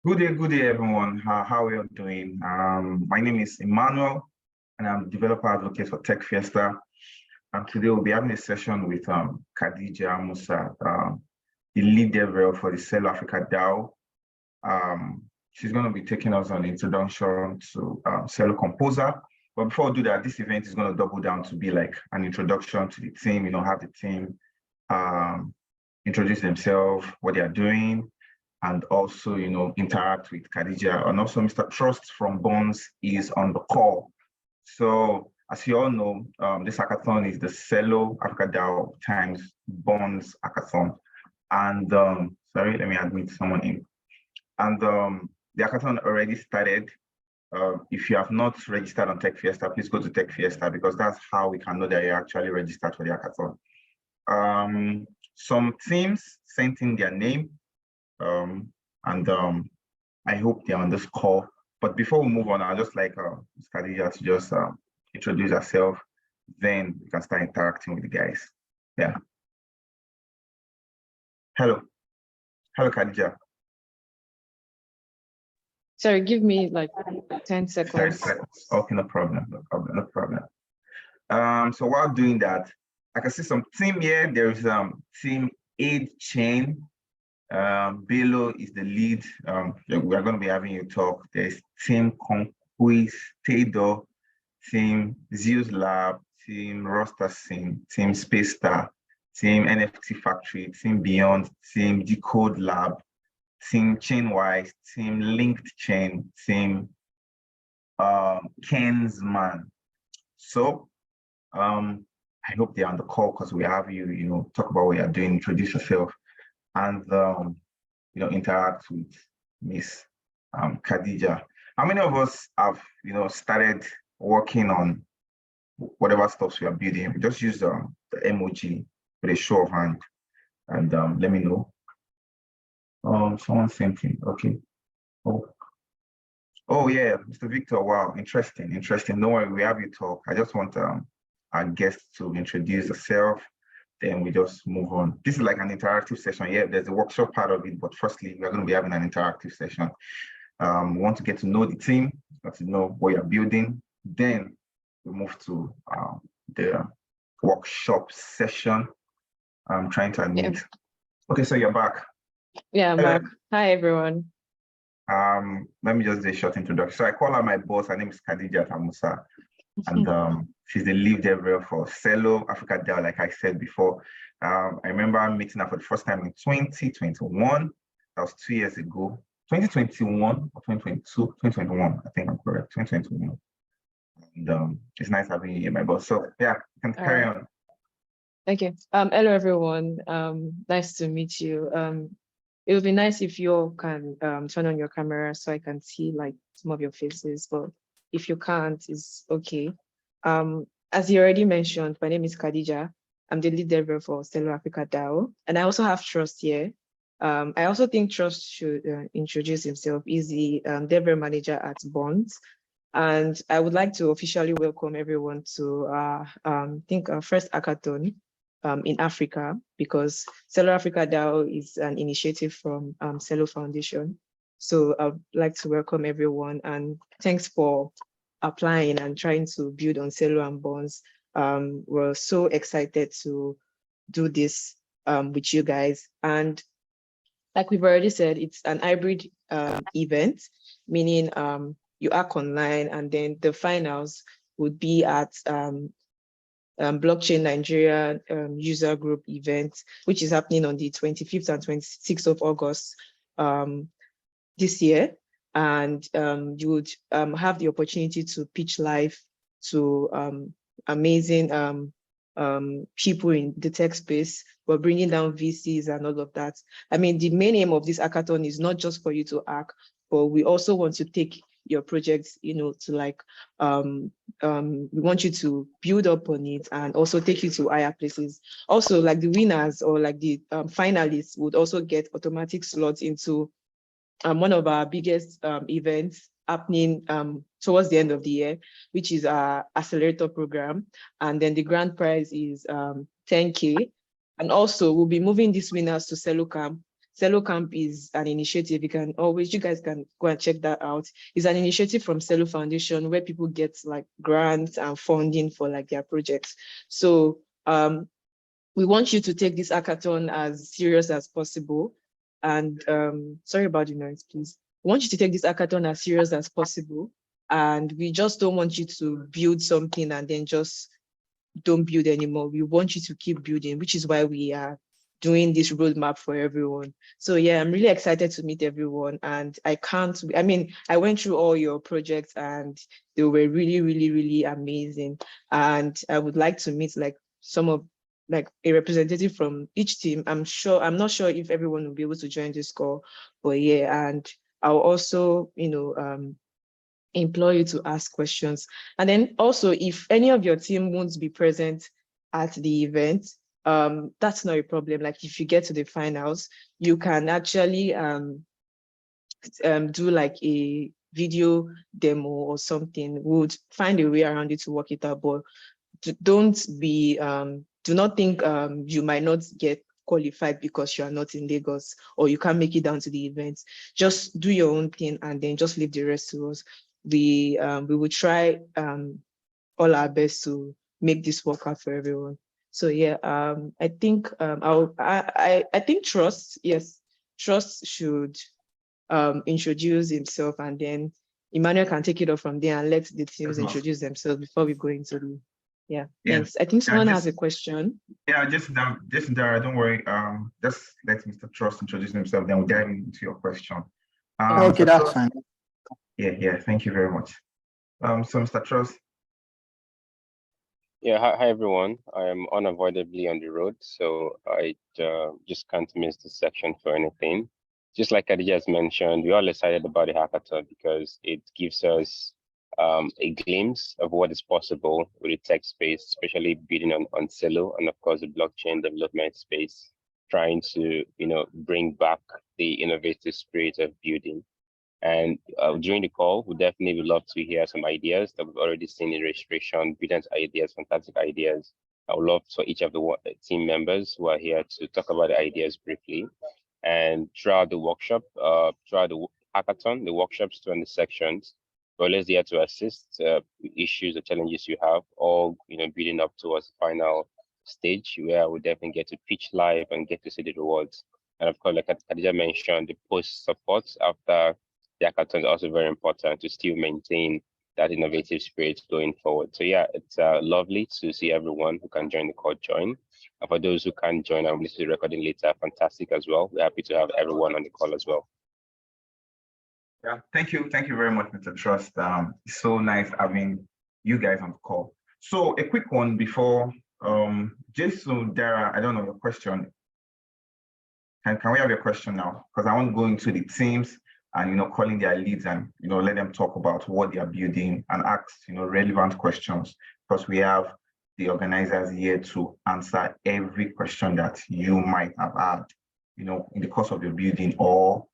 Good day, everyone. How are you doing? My name is Emmanuel, and I'm developer advocate for techFiesta. And today we'll be having a session with Khadijah Amusat, the lead DevRel for the Celo Africa DAO. She's going to be taking us on an introduction to Celo Composer. But before we do that, this event is going to double down to be like an introduction to the team, have the team introduce themselves, what they are doing, and also, interact with Khadijah. And also Mr. Trust from Bonds is on the call. So as you all know, this hackathon is the Celo Africa DAO times Bonds hackathon. And sorry, let me admit someone in. And the hackathon already started. If you have not registered on techFiesta, please go to techFiesta because that's how we can know that you're actually registered for the hackathon. Some teams sent in their name, and I hope they're on this call. But before we move on, I'd just like Ms. Khadijah to just introduce herself, then we can start interacting with the guys. Yeah. Hello, Khadijah. Sorry, give me like 10 seconds. 30 seconds. Okay, no problem. So while doing that, I can see some team here. There's team Aid Chain. Below is the lead. We're going to be having you talk. There's team 𝗪𝗺𝗍𝗍𝗀, team Zeus Lab, team Roster Sim, team Space Star, team NFT Factory, team Beyond, team Decode Lab, team Chainwise, team Linked Chain, team 𝗪𝗁𝘁𝗵. So I hope they're on the call because we have you, talk about what you're doing, introduce yourself, and interact with Miss Khadijah. How many of us have started working on whatever stuff we are building? We just use the emoji with a show of hand, and let me know. Someone sent in. Okay. Oh yeah, Mr. Victor. Wow, interesting. Don't worry, we have you talk. I just want our guests to introduce themselves. Then we just move on. This is like an interactive session. Yeah, there's a workshop part of it, but firstly, we're going to be having an interactive session. We want to get to know the team, get to know what you're building. Then we move to the workshop session. I'm trying to admit. Yeah. Okay, so you're back. Yeah, I'm back. Hi, everyone. Let me just do a short introduction. So I call her my boss. Her name is Khadijah Amusat. And she's the lead DevRel for Celo Africa DAO, like I said before. I remember meeting her for the first time in 2021. That was 2 years ago. 2021 or 2022? 2021, I think I'm correct. 2021. And it's nice having you here, my boss. So yeah, you can carry on. Thank you. Hello, everyone. Nice to meet you. It would be nice if you all can turn on your camera so I can see like some of your faces, but if you can't, it's okay. As you already mentioned, my name is Khadijah. I'm the lead developer for Celo Africa DAO, and I also have Trust here. I also think Trust should introduce himself. He's the DevRel manager at Bonds, and I would like to officially welcome everyone to our first hackathon in Africa, because Celo Africa DAO is an initiative from Celo Foundation. So I'd like to welcome everyone, and thanks for applying and trying to build on Celo and Bonds. We're so excited to do this with you guys. And like we've already said, it's an hybrid event, meaning you act online, and then the finals would be at Blockchain Nigeria user group event, which is happening on the 25th and 26th of August this year. And you would have the opportunity to pitch live to amazing people in the tech space. We're bringing down VCs and all of that. I mean, the main aim of this hackathon is not just for you to hack, but we also want to take your projects, to like, we want you to build up on it and also take you to higher places. Also, like the winners or like the finalists would also get automatic slots into one of our biggest events happening towards the end of the year, which is our accelerator program. And then the grand prize is 10K. And also we'll be moving these winners to Celo Camp. Celo Camp is an initiative. You guys can go and check that out. It's an initiative from Celo Foundation where people get like grants and funding for like their projects. So we want you to take this hackathon as serious as possible. And sorry about the noise, please. We want you to take this hackathon as serious as possible. And we just don't want you to build something and then just don't build anymore. We want you to keep building, which is why we are doing this roadmap for everyone. So yeah, I'm really excited to meet everyone. And I went through all your projects and they were really, really, really amazing. And I would like to meet like a representative from each team. I'm not sure if everyone will be able to join this call, but yeah, and I'll also, implore you to ask questions. And then also, if any of your team won't be present at the event, that's not a problem. Like if you get to the finals, you can actually do like a video demo or something. We'll find a way around it to work it out, but do not think you might not get qualified because you are not in Lagos or you can't make it down to the event. Just do your own thing and then just leave the rest to us. We will try all our best to make this work out for everyone. So yeah, I think I think Trust should introduce himself, and then Emmanuel can take it off from there and let the teams introduce themselves before we go into the thanks. I think someone has a question. Yeah, just Dara, don't worry. Just let Mr. Trust introduce himself, then we'll dive into your question. Okay, that's fine. Yeah, thank you very much. So Mr. Trust. Yeah, hi everyone. I am unavoidably on the road, so I just can't miss this section for anything. Just like Khadijah has mentioned, we're all excited about the hackathon because it gives us a glimpse of what is possible with the tech space, especially building on Celo and of course the blockchain development space, trying to bring back the innovative spirit of building. And during the call, we definitely would love to hear some ideas that we've already seen in registration, brilliant ideas, fantastic ideas. I would love for each of the team members who are here to talk about the ideas briefly. And throughout the workshop, throughout the hackathon, the workshops, and the sections, we're always there to assist issues or challenges you have, all building up towards the final stage where we definitely get to pitch live and get to see the rewards. And of course, like Khadijah mentioned, the post support after the hackathon is also very important to still maintain that innovative spirit going forward. So yeah, it's lovely to see everyone who can join the call join. And for those who can't join and listen to the recording later, fantastic as well. We're happy to have everyone on the call as well. Yeah, thank you very much, Mr. Trust. It's so nice having you guys on the call. So a quick one before Jason, Dara, I don't know your question. Can we have your question now? Because I want to go into the teams and calling their leads and let them talk about what they are building and ask relevant questions, because we have the organizers here to answer every question that you might have had in the course of your building, or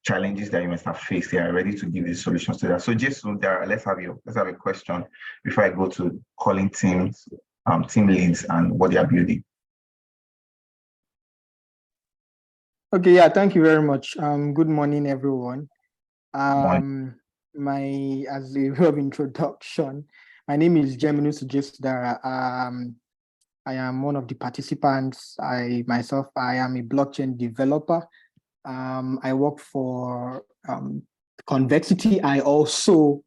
challenges that you must have faced. They are ready to give you solutions to that. So Jason, Dara, let's have a question before I go to calling teams, team leads and what they are building. Okay, yeah, thank you very much. Good morning, everyone. As a way of introduction, my name is 𝗪𝗻𝗂 Dara. I am one of the participants. I am a blockchain developer. I work for Convexity. I also,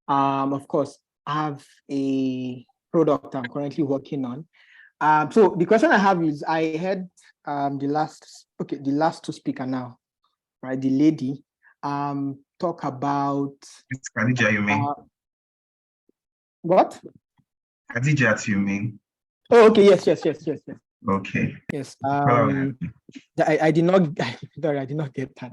of course, have a product I'm currently working on. So the question I have is, I heard the last two speaker now, right? The lady talk about. It's Khadijah, you mean? What? Khadijah, you mean? Oh, okay. Yes. Okay. Yes. I did not. Sorry, I did not get that.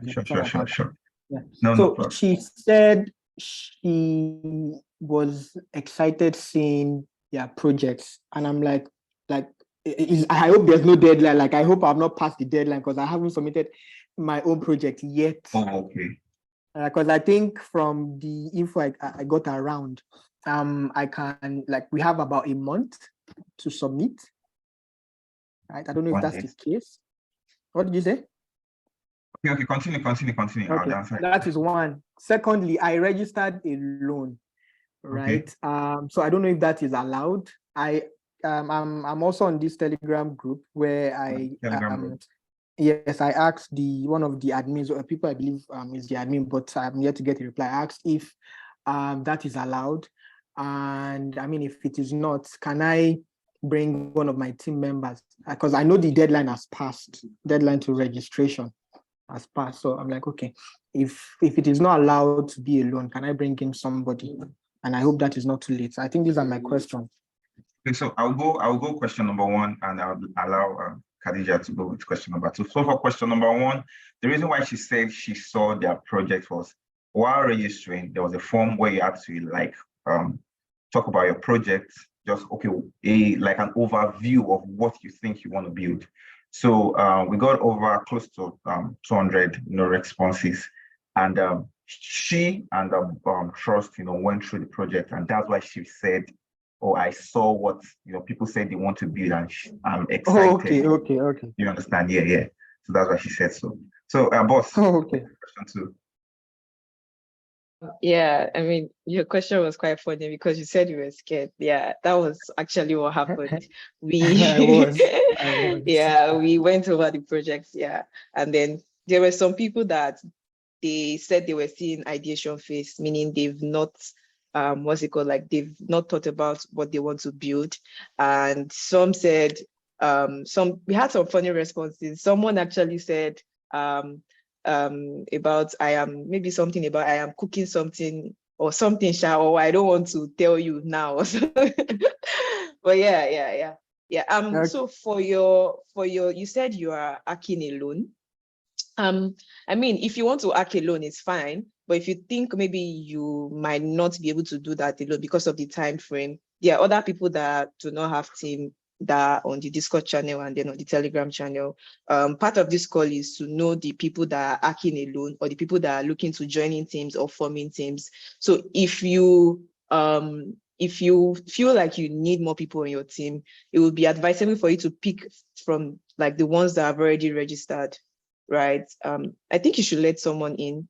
Sure. Yeah. No So she said she was excited seeing their projects, and I'm like, I hope there's no deadline. Like, I hope I've not passed the deadline because I haven't submitted my own project yet. Oh, okay. Because I think from the info I got around, I can, we have about a month to submit. Right? I don't know if that's the case. What did you say? Okay, continue. I'll Okay, answer. that is one. Secondly, I registered a loan, right? So I don't know if that is allowed. I'm also on this Telegram group where yes, I asked one of the admins or people I believe is the admin, but I'm yet to get a reply. I asked if that is allowed, and I mean, if it is not, can I bring one of my team members? Because I know the deadline has passed. Deadline to registration has passed. So I'm like, okay, if it is not allowed to be alone, can I bring in somebody? And I hope that is not too late. I think these are my questions. Okay, so I'll go question number one, and I'll allow Khadijah to go with question number two. So for question number one, the reason why she said she saw their project was while registering, there was a form where you had to like talk about your project, just like an overview of what you think you want to build. So we got over close to 200 responses, and she and Trust went through the project, and that's why she said, oh, I saw what people said they want to build, and I'm excited. Okay. You understand? Yeah. So that's why she said so. So boss, okay. Question two. Yeah, I mean, your question was quite funny because you said you were scared. Yeah, that was actually what happened. I was. Yeah, we went over the projects, yeah. And then there were some people that they said they were still in ideation phase, meaning they've not, they've not thought about what they want to build. And some said, we had some funny responses. Someone actually said, about I am cooking something or something, or I don't want to tell you now. But yeah. Okay. So for your you said you are hacking a loan. I mean, if you want to hack a loan, it's fine. But if you think maybe you might not be able to do that alone because of the time frame, there are other people that do not have team that are on the Discord channel and then on the Telegram channel. Part of this call is to know the people that are hacking a loan or the people that are looking to join in teams or forming teams. So if you feel like you need more people on your team, it would be advisable for you to pick from like the ones that have already registered. Right. I think you should let someone in,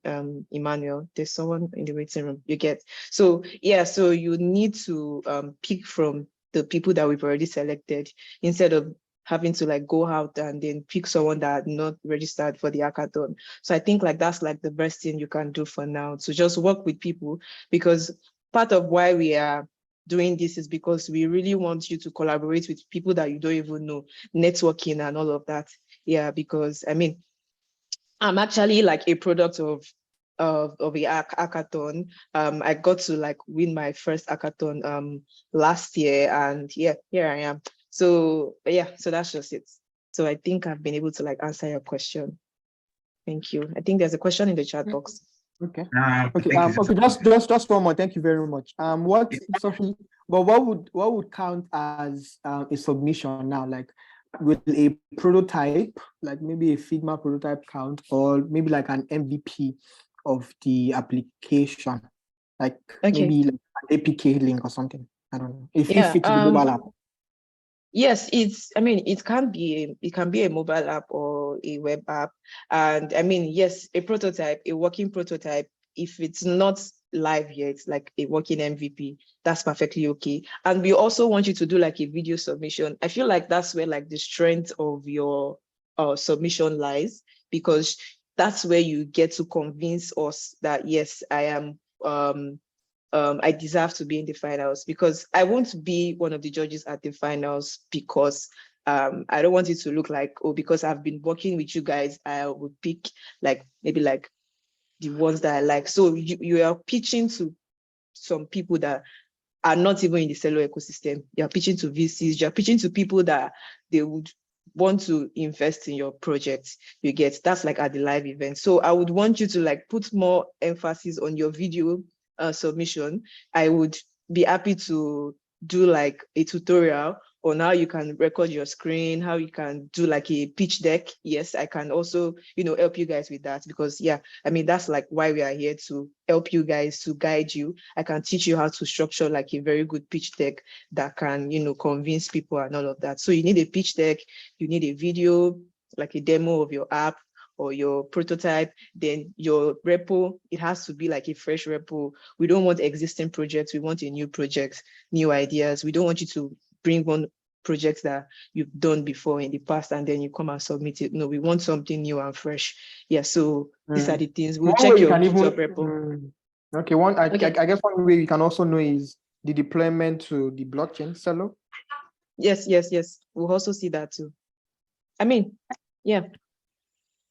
Emmanuel. There's someone in the waiting room. You get. So yeah, so you need to pick from the people that we've already selected instead of having to like go out and then pick someone that not registered for the hackathon. So I think like that's like the best thing you can do for now, to just work with people, because part of why we are doing this is because we really want you to collaborate with people that you don't even know, networking and all of that. Yeah, because I mean, I'm actually like a product of a hackathon. I got to like win my first hackathon last year, and yeah, here I am. So yeah, so that's just it. So I think I've been able to like answer your question. Thank you. I think there's a question in the chat box. Okay. Just one more. Thank you very much. What would count as a submission now? Like, with a prototype, like maybe a Figma prototype count, or maybe like an MVP of the application, like maybe like an APK link or something. I don't know if it's a mobile app. Yes, it can be a mobile app or a web app. And I mean, yes, a prototype, a working prototype, if it's not live yet, like a working MVP, that's perfectly okay. And we also want you to do like a video submission. I feel like that's where like the strength of your submission lies, because that's where you get to convince us that yes, I am I deserve to be in the finals, because I won't be one of the judges at the finals because I don't want it to look like, oh, because I've been working with you guys, I would pick like maybe like the ones that I like. So you are pitching to some people that are not even in the Celo ecosystem. You're pitching to VCs, you're pitching to people that they would want to invest in your project. You get, that's like at the live event. So I would want you to like put more emphasis on your video submission. I would be happy to do like a tutorial on how you can record your screen, how you can do like a pitch deck. Yes, I can also, help you guys with that, because yeah, I mean, that's like why we are here, to help you guys, to guide you. I can teach you how to structure like a very good pitch deck that can, convince people and all of that. So you need a pitch deck, you need a video, like a demo of your app, or your prototype, then your repo, it has to be like a fresh repo. We don't want existing projects. We want a new project, new ideas. We don't want you to bring one project that you've done before in the past and then you come and submit it. No, we want something new and fresh. Yeah, so these are the things. We'll check your GitHub repo. Okay, I guess one way you can also know is the deployment to the blockchain, Celo. Yes. We'll also see that too. I mean, yeah.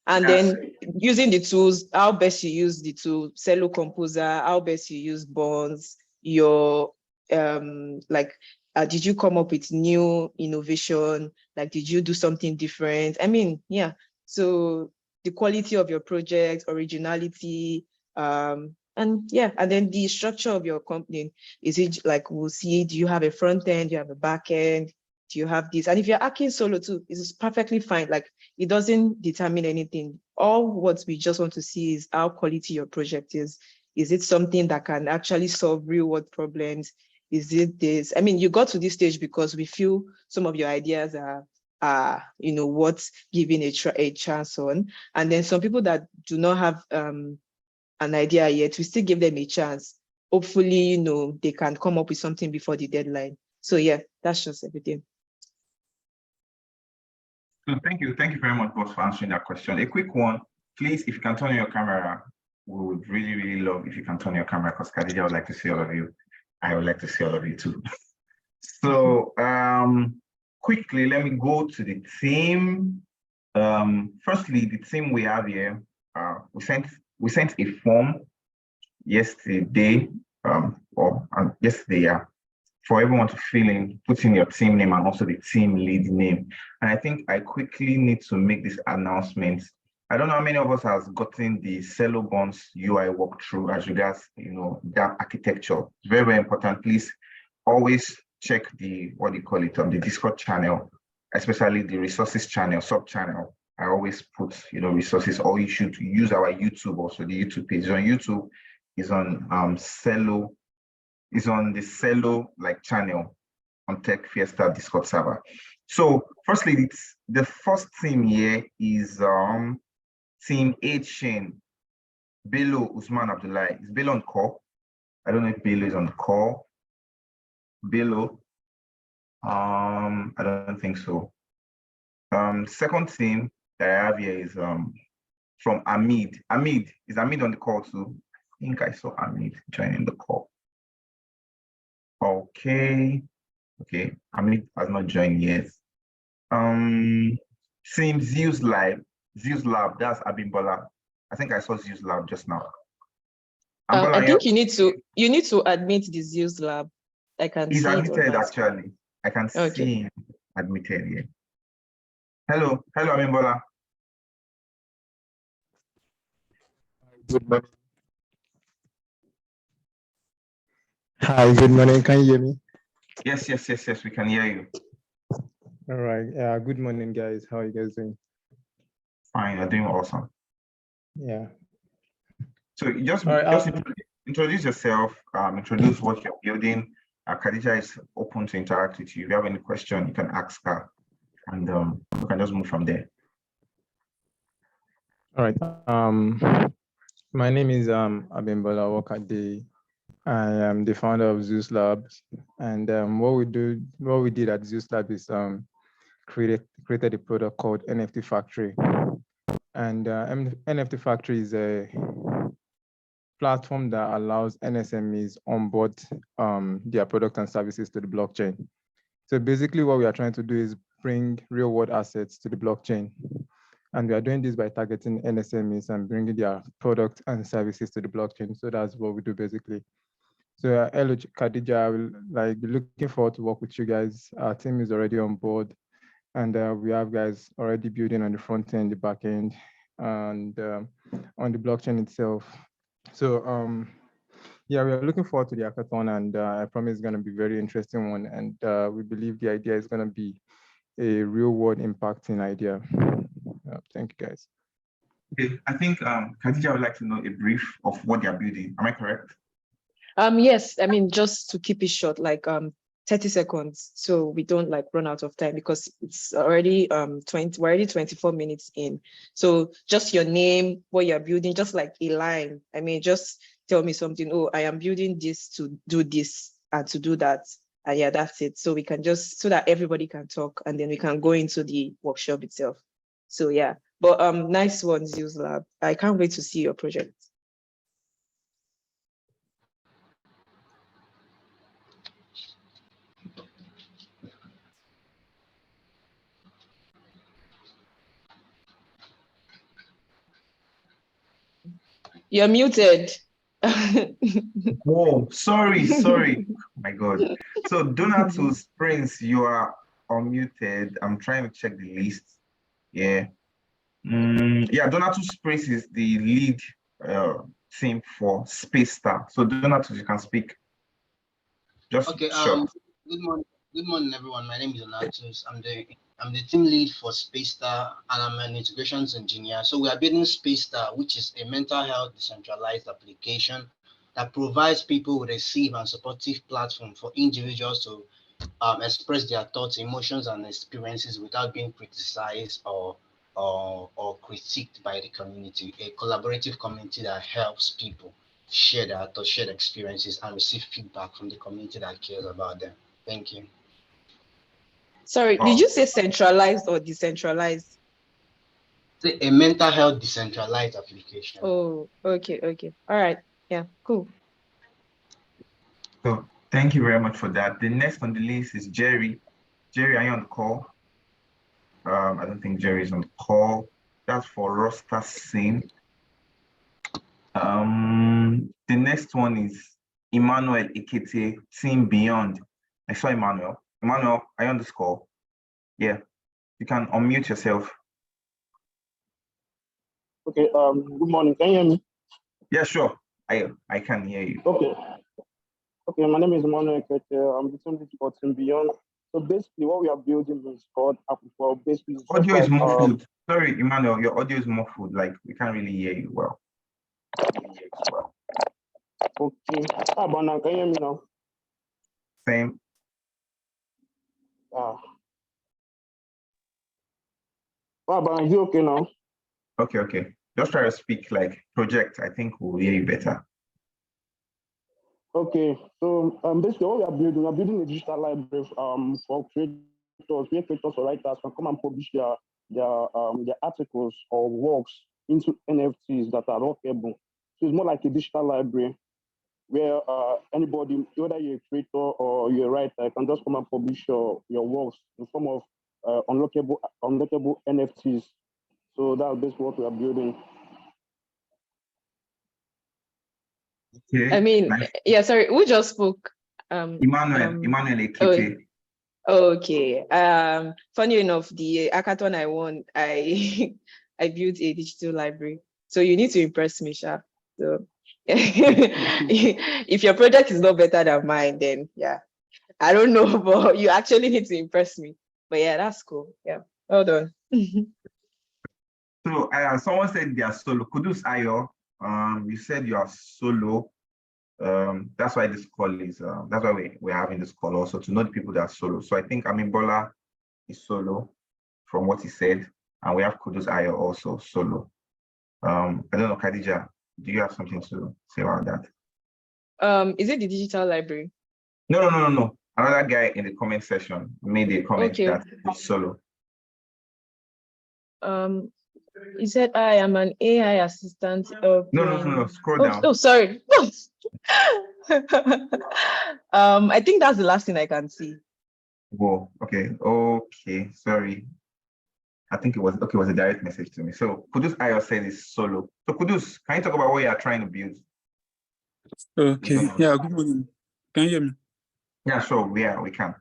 And then using the tools, how best you use the tool, Celo Composer, how best you use bonds, your, did you come up with new innovation? Like, did you do something different? I mean, yeah. So the quality of your project, originality, and then the structure of your company. Is it like, we'll see, do you have a front end, do you have a back end? Do you have this? And if you're hacking solo too, it's perfectly fine. Like, it doesn't determine anything. All what we just want to see is how quality your project is. Is it something that can actually solve real world problems? Is it this? I mean, you got to this stage because we feel some of your ideas are worth giving a chance on. And then some people that do not have an idea yet, we still give them a chance. Hopefully, they can come up with something before the deadline. So yeah, that's just everything. So thank you very much both for answering that question. A quick one, please, if you can turn on your camera, we would really, really love if you can turn on your camera, because Khadijah would like to see all of you. I would like to see all of you too. So quickly, let me go to the theme. Firstly, the theme we have here, we sent a form yesterday, for everyone to fill in, put in your team name and also the team lead name. And I think I quickly need to make this announcement. I don't know how many of us has gotten the Celo Bonds UI walkthrough as regards, that architecture. It's very, very important. Please always check the Discord channel, especially the resources channel, sub channel. I always put, resources, or you should use our YouTube also. The YouTube page on YouTube is on Celo. Is on the Celo channel on techFiesta Discord server. So firstly, the first team here is team 𝗏𝗁𝗏 𝗏𝗏𝘁𝗵 Abdullahi. Is Bello on call? I don't know if Bello is on call. Bello, I don't think so. Second team that I have here is from Amid. Is Amid on the call too? I think I saw Amid joining the call. Okay, Amit has not joined yet. Team Zeus Lab, that's Abimbola. I think I saw Zeus Lab just now. I think you need to admit the Zeus Lab. I can He's see admitted actually. I can see him admitted here. Hello, Abimbola. Good morning. Hi, good morning. Can you hear me? Yes, we can hear you. All right. Good morning, guys. How are you guys doing? Fine, you're doing awesome. Yeah. So just introduce yourself, introduce what you're building. Khadijah is open to interact with you. If you have any question, you can ask her, and we can just move from there. All right. My name is Abimbola Wakade. I am the founder of Zeus Labs, and what we did at Zeus Lab is created a product called NFT Factory, and NFT Factory is a platform that allows NSMEs onboard their products and services to the blockchain. So basically, what we are trying to do is bring real-world assets to the blockchain, and we are doing this by targeting NSMEs and bringing their products and services to the blockchain. So that's what we do basically. So hello, Khadijah, I will be looking forward to work with you guys. Our team is already on board, and we have guys already building on the front end, the back end, and on the blockchain itself. So yeah, we are looking forward to the hackathon, and I promise it's going to be a very interesting one. And we believe the idea is going to be a real world impacting idea. Thank you, guys. Okay, I think Khadijah would like to know a brief of what they are building. Am I correct? Yes, I mean, just to keep it short, 30 seconds, so we don't like run out of time, because it's already we're already 24 minutes in. So just your name, what you're building, just like a line. I mean, just tell me something. Oh, I am building this to do this and to do that. And yeah, that's it. So we can just, so that everybody can talk, and then we can go into the workshop itself. So yeah, but nice one, Zeus Lab. I can't wait to see your project. You're muted. Oh, sorry. My God. So Donatus Prince, you are unmuted. I'm trying to check the list. Yeah. Yeah, Donatus Prince is the lead team for 𝗧𝗧. So Donatus, you can speak. Just okay. short. Good morning, everyone. My name is Donatus. I'm the team lead for 𝗧𝗧, and I'm an integrations engineer. So we are building 𝗧𝗧, which is a mental health decentralized application that provides people with a safe and supportive platform for individuals to express their thoughts, emotions, and experiences without being criticized or critiqued by the community. A collaborative community that helps people share their thoughts, share their experiences, and receive feedback from the community that cares about them. Thank you. Sorry, did you say centralized or decentralized? A mental health decentralized application. Oh, okay. All right. Yeah, cool. So thank you very much for that. The next on the list is Jerry. Jerry, are you on the call? I don't think Jerry is on the call. That's for roster scene. The next one is Emmanuel Ikete, Team Beyond. I saw Emmanuel. Emmanuel, are you on this call? Yeah, you can unmute yourself. Okay, good morning. Can you hear me? Yeah, sure. I can hear you. Okay, my name is Emmanuel Ikete. I'm the team lead for Team Beyond. So basically what we are building is called 𝗧𝗧𝗋. Basically, audio is muffled. Sorry, Emmanuel, your audio is muffled. Like we can't really hear you well. Okay. How about now? Can you hear me now? Same. How about, is it okay now? Okay. Just try to speak like project. I think we'll hear you better. Okay, so basically what we are building a digital library for creators, where creators or writers can come and publish their articles or works into NFTs that are lockable. So it's more like a digital library where anybody, whether you're a creator or you're a writer, can just come and publish your works in form of unlockable NFTs. So that's basically what we are building. Okay. I mean, nice. Yeah, sorry, who just spoke? Emmanuel Ikete. Okay. Funny enough, the hackathon I won, I built a digital library. So you need to impress me, Sha. So if your project is not better than mine, then yeah, I don't know, but you actually need to impress me. But yeah, that's cool. Yeah, well done. So someone said they are solo. 𝗪𝗪𝗁, you said you are solo. That's why this call is, that's why we're having this call also, to know the people that are solo. So I think Abimbola is solo from what he said, and we have 𝗪𝗪𝗁 also solo. I don't know, Khadijah, do you have something to say about that? Is it the digital library? No. Another guy in the comment section made a comment that it's solo. He said, I am an AI assistant. No. Scroll down. Oh, sorry. I think that's the last thing I can see. Whoa, okay, sorry. I think it was a direct message to me. So 𝗪𝗪𝗁 said it's solo. So 𝗪𝗪𝗁, can you talk about what you are trying to build? Okay, yeah, good morning. Can you hear me? Yeah, sure, we can.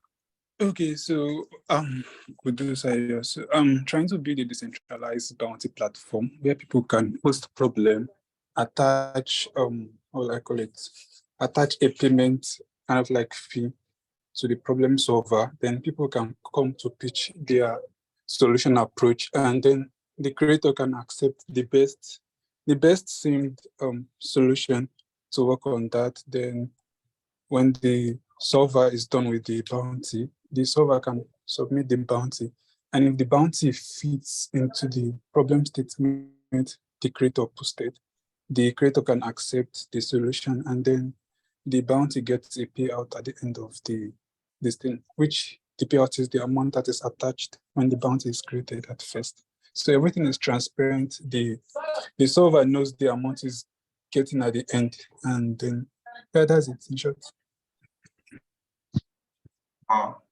Okay, so 𝗪𝗪𝗁, so I'm trying to build a decentralized bounty platform where people can post problem, attach attach a payment kind of like fee to the problem solver. Then people can come to pitch their solution approach, and then the creator can accept the best seemed solution to work on that. Then when the solver is done with the bounty, the solver can submit the bounty. And if the bounty fits into the problem statement the creator posted, the creator can accept the solution, and then the bounty gets a payout at the end of this thing, which the payout is the amount that is attached when the bounty is created at first. So everything is transparent. The solver knows the amount is getting at the end, and then that's it in short. Wow.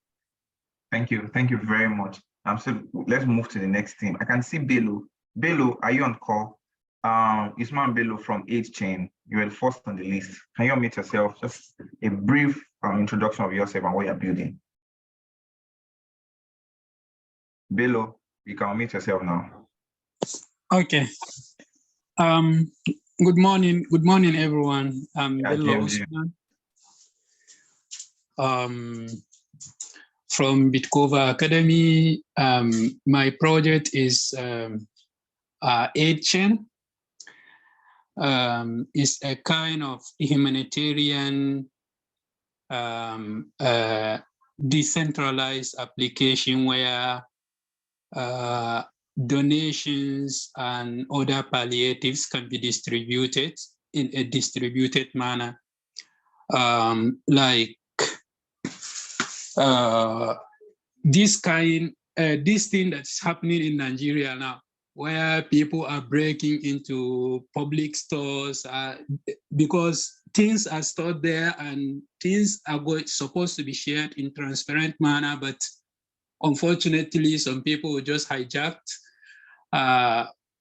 Thank you very much. So let's move to the next team. I can see Bello. Bello, are you on call? Usman Bello from 𝗏𝗁𝗁. You are the first on the list. Can you unmute yourself? Just a brief introduction of yourself and what you're building. Bello, you can unmute yourself now. Okay. Good morning, everyone. I'm Bello Usman. From 𝗏𝗏𝘁𝗶𝗴 Academy. My project is 𝗏𝗁𝗁𝗁. It's a kind of humanitarian decentralized application where donations and other palliatives can be distributed in a distributed manner. This thing that's happening in Nigeria now, where people are breaking into public stores because things are stored there and things are supposed to be shared in transparent manner, but unfortunately, some people just hijacked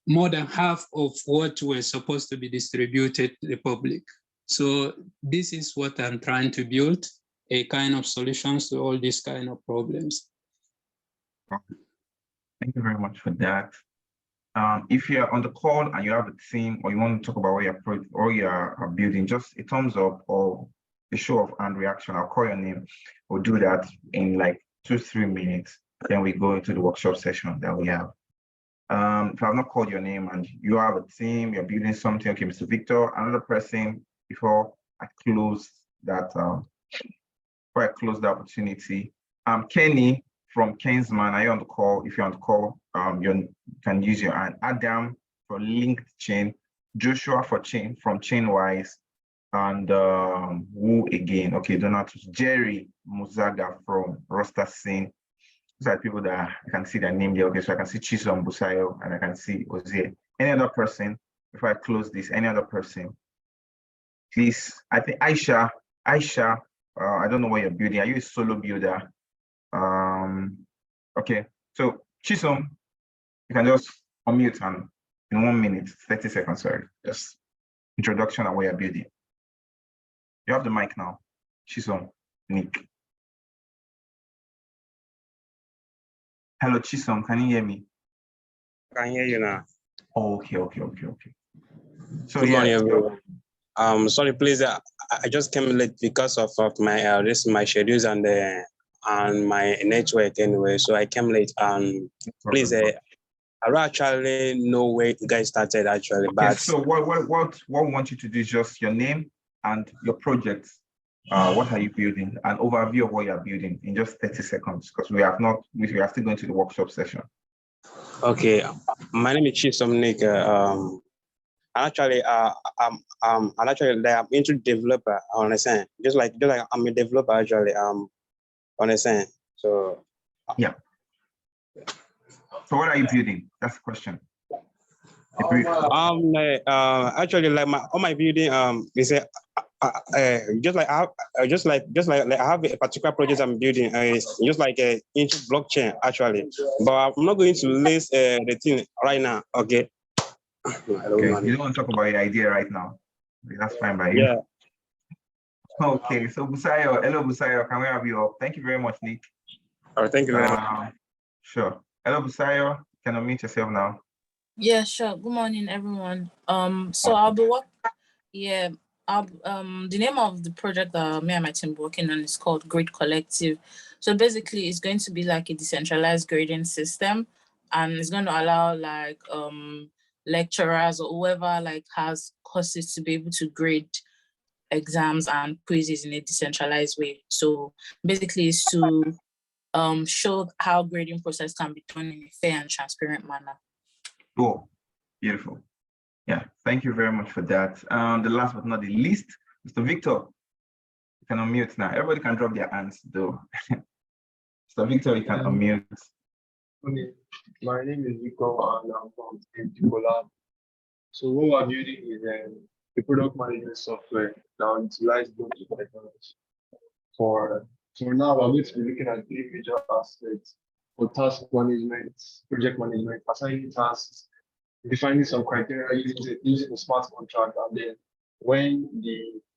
more than half of what was supposed to be distributed to the public. So this is what I'm trying to build, a kind of solutions to all these kind of problems. Thank you very much for that. If you're on the call and you have a team or you want to talk about what you're building, just a thumbs up or a show of hand reaction. I'll call your name. We'll do that in like 2-3 minutes. Then we go into the workshop session that we have. If I've not called your name and you have a team, you're building something, okay, Mr. Victor, another person before I close that, opportunity. Kenny from Kingsman, are you on the call? If you're on the call, you can use your hand. Adam for Linked Chain, Joshua from Chainwise, and who again? Okay, Donatus, Jerry Muzaga from Roster Scene. These are people that I can see their name there. Okay, so I can see Chisom Busayo and I can see Ozie. Any other person, before I close this, any other person? Please, I think Aisha, I don't know what you're building. Are you a solo builder? Okay, so Chisom, you can just unmute and in 1 minute, 30 seconds, sorry, just introduction on what you're building. You have the mic now. Chisom, Nick. Hello, Chisom, can you hear me? I can hear you now. Oh, okay. So good morning, everyone. Sorry, please. I just came late because of my my schedules and my network anyway. So I came late. Please, I don't actually know where you guys started actually. Okay, but so what we want you to do is just your name and your project. What are you building? An overview of what you are building in just 30 seconds, because we are still going to the workshop session. Okay, my name is Chisom Nick. Actually, I'm into developer. I understand. Just like I'm a developer actually. Understand. So yeah. So what are you building? That's the question. Actually, like on my building, is just like I have a particular project I'm building. It's just like into blockchain actually, but I'm not going to list the thing right now. Okay. Okay. You don't want to talk about your idea right now. That's fine by you. Yeah. Okay. So Busayo, hello Busayo, can we have you up? Thank you very much, Nick. Oh, thank you very much. Sure. Hello Busayo, can you unmute yourself now? Yeah, sure. Good morning, everyone. So I'll be the name of the project that me and my team are working on is called Grade Collective. So basically it's going to be like a decentralized grading system, and it's going to allow like lecturers or whoever like has courses to be able to grade exams and quizzes in a decentralized way. So basically it's to show how grading process can be done in a fair and transparent manner. Cool, beautiful. Yeah, thank you very much for that. The last but not the least, Mr. Victor, you can unmute now. Everybody can drop their hands though. Mr. Victor, you can unmute. Okay, my name is Victor and I'm from 𝗪𝗶𝘁𝗵. So what we're building is a product management software that utilizes blockchain technology. For now, we're going to be looking at 3 major aspects for task management, project management, assigning tasks, defining some criteria using the smart contract, and then when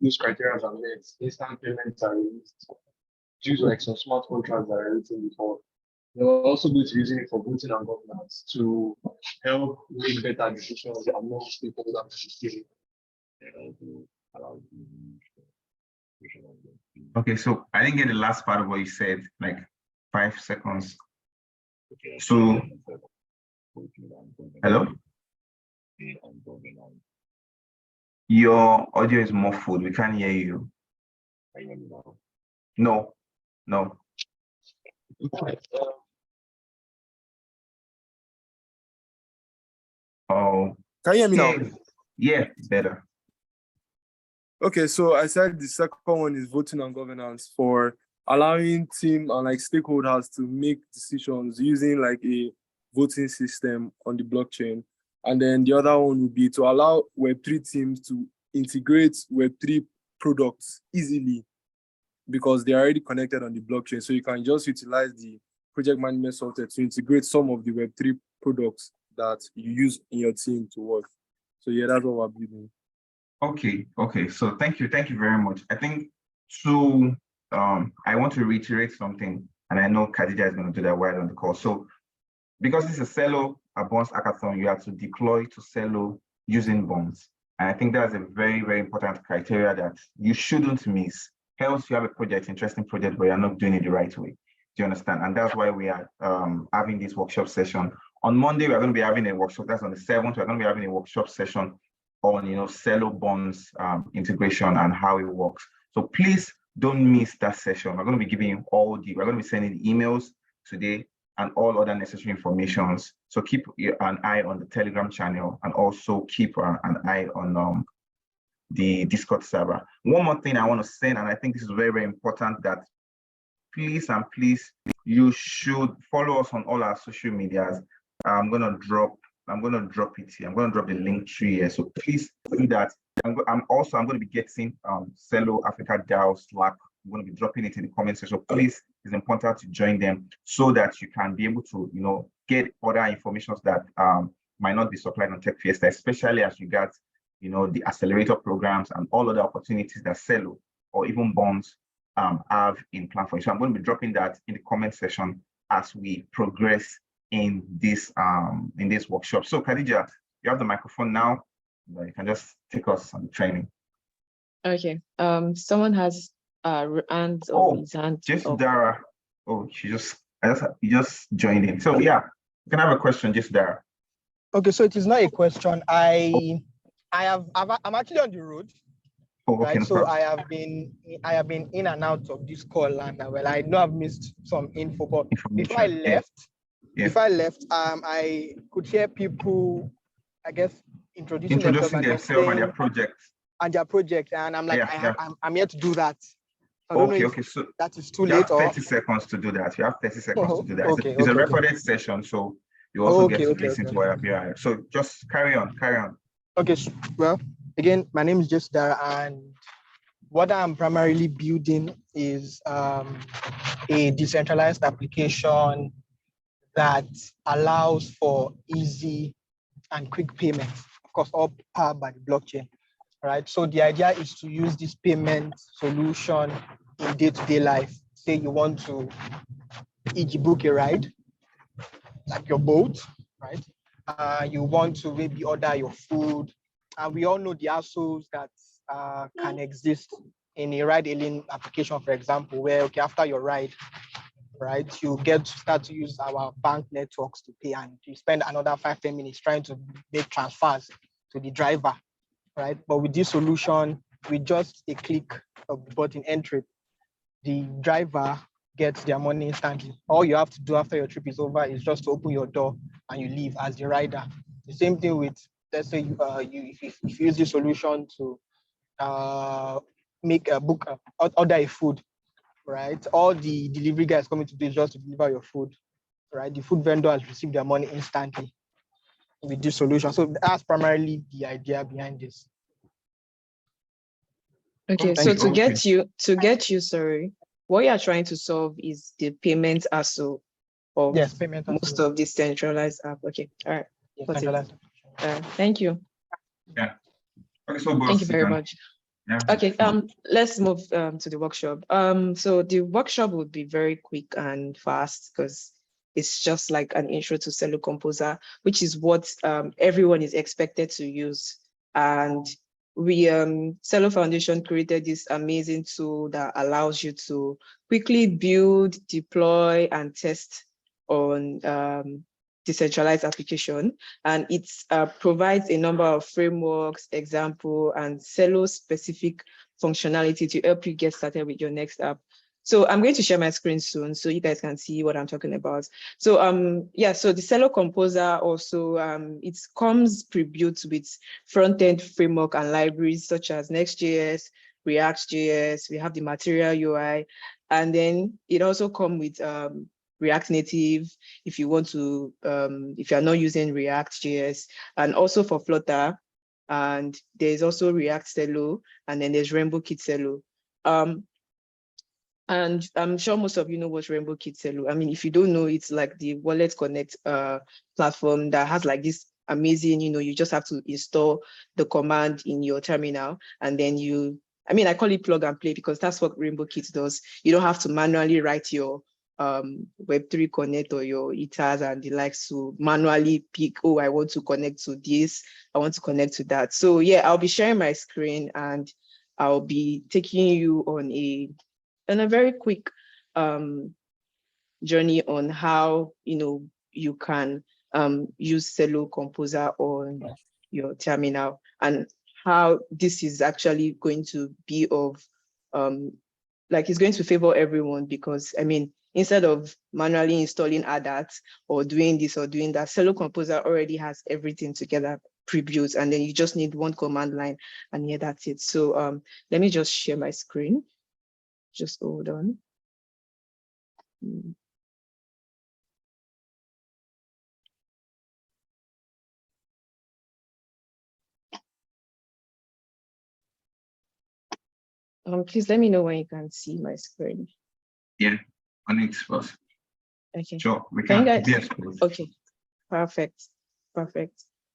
those criteria are met, instant payments are released. Use like some smart contracts that are written before. We're also going to be using it for voting and governance to help make better decisions amongst people that Okay, so I didn't get the last part of what you said, like 5 seconds. So, hello? Your audio is muffled. We can't hear you. No, no. Oh. Can you hear me now? Yeah, better. Okay, so I said the second one is voting and governance for allowing team and like stakeholders to make decisions using like a voting system on the blockchain. And then the other one would be to allow Web3 teams to integrate Web3 products easily because they're already connected on the blockchain. So you can just utilize the project management software to integrate some of the Web3 products that you use in your team to work. So yeah, that's what we're building. Okay. So thank you very much. I think so. I want to reiterate something, and I know Khadijah is going to do that while on the call. So because this is a Celo bonds hackathon, you have to deploy to Celo using bonds. And I think that's a very, very important criteria that you shouldn't miss. Else you have a project, interesting project, but you're not doing it the right way. Do you understand? And that's why we are having this workshop session. On Monday, we're going to be having a workshop. That's on the 7th. We're going to be having a workshop session on Celo bonds integration and how it works. So please don't miss that session. We're going to be giving you we're going to be sending emails today and all other necessary informations. So keep an eye on the Telegram channel and also keep an eye on the Discord server. One more thing I want to say, and I think this is very, very important, that please you should follow us on all our social medias. I'm gonna drop it here. I'm gonna drop the link tree here. So please do that. I'm going to be getting Celo Africa DAO Slack. I'm going to be dropping it in the comment section. So please, it's important to join them so that you can be able to get other information that might not be supplied on techFiesta, especially as you got the accelerator programs and all other opportunities that Celo or even bonds have in plan for you. So I'm going to be dropping that in the comment section as we progress in this workshop. So Khadijah, you have the microphone now. You can just take us on the training. Okay. Someone has hands or his hand. Just Dara. Oh, you just joined in. So yeah, you can have a question, just Dara. Okay, so it is not a question. I'm actually on the road. Oh, okay, right. No so problem. I have been in and out of this call, and I know I've missed some info, but before I left, I could hear people, I guess, introducing themselves and their projects. And I'm like, I'm here to do that. I don't know if so that is too you late. have 30 seconds to do that. You have 30 seconds to do that. It's a recorded session, so you also get to listen to what I'm here. So just carry on. Okay, well, again, my name is just Dara, and what I'm primarily building is a decentralized application that allows for easy and quick payments, of course, all powered by the blockchain, right? So the idea is to use this payment solution in day-to-day life. Say you want to book a ride, like your boat, right? You want to maybe order your food. And we all know the hassles that can exist in a ride-hailing application, for example, where, after your ride, right, you get to start to use our bank networks to pay, and you spend another 5-10 minutes trying to make transfers to the driver, right? But with this solution, with just a click of the button, entry, the driver gets their money instantly. All you have to do after your trip is over is just to open your door and you leave as the rider. The same thing with, let's say if you use the solution to make a book, order a food, right? All the delivery guys coming to do is just to deliver your food, right? The food vendor has received their money instantly with this solution. So that's primarily the idea behind this. Okay, so to get you, sorry, what you are trying to solve is the payment ASO of most of this centralized app. Okay, all right. Centralized. Thank you. Yeah. Okay, so boss, thank you very much. Yeah. Okay, let's move to the workshop. So the workshop would be very quick and fast because it's just like an intro to Celo Composer, which is what everyone is expected to use. And we, Celo Foundation created this amazing tool that allows you to quickly build, deploy, and test on decentralized application. And it provides a number of frameworks, example, and Celo specific functionality to help you get started with your next app. So I'm going to share my screen soon so you guys can see what I'm talking about. So yeah, so the Celo Composer also, it comes pre-built with front-end framework and libraries such as Next.js, React.js, we have the Material UI, and then it also comes with React Native if you want to, if you're not using React.js, and also for Flutter, and there's also React Celo, and then there's 𝗪𝗶𝘁𝗵𝗴 Celo. And I'm sure most of you know what 𝗪𝗶𝘁𝗵𝗴 Celo. I mean, if you don't know, it's like the Wallet Connect platform that has like this amazing, you just have to install the command in your terminal, and then I mean, I call it plug and play because that's what 𝗪𝗶𝘁𝗵𝗴 does. You don't have to manually write your Web3 Connect or your 𝗖𝗲𝗹 and the likes to manually pick, oh, I want to connect to this, I want to connect to that. So yeah, I'll be sharing my screen and I'll be taking you on a very quick journey on how you can use Celo Composer on your terminal and how this is actually going to be of like it's going to favor everyone, because I mean, instead of manually installing ADAT or doing this or doing that, Celo Composer already has everything together pre-built, and then you just need one command line and yeah, that's it. So let me just share my screen. Just hold on. Please let me know when you can see my screen. Yeah, on it first. Okay. Sure, we can. Yes, okay, perfect.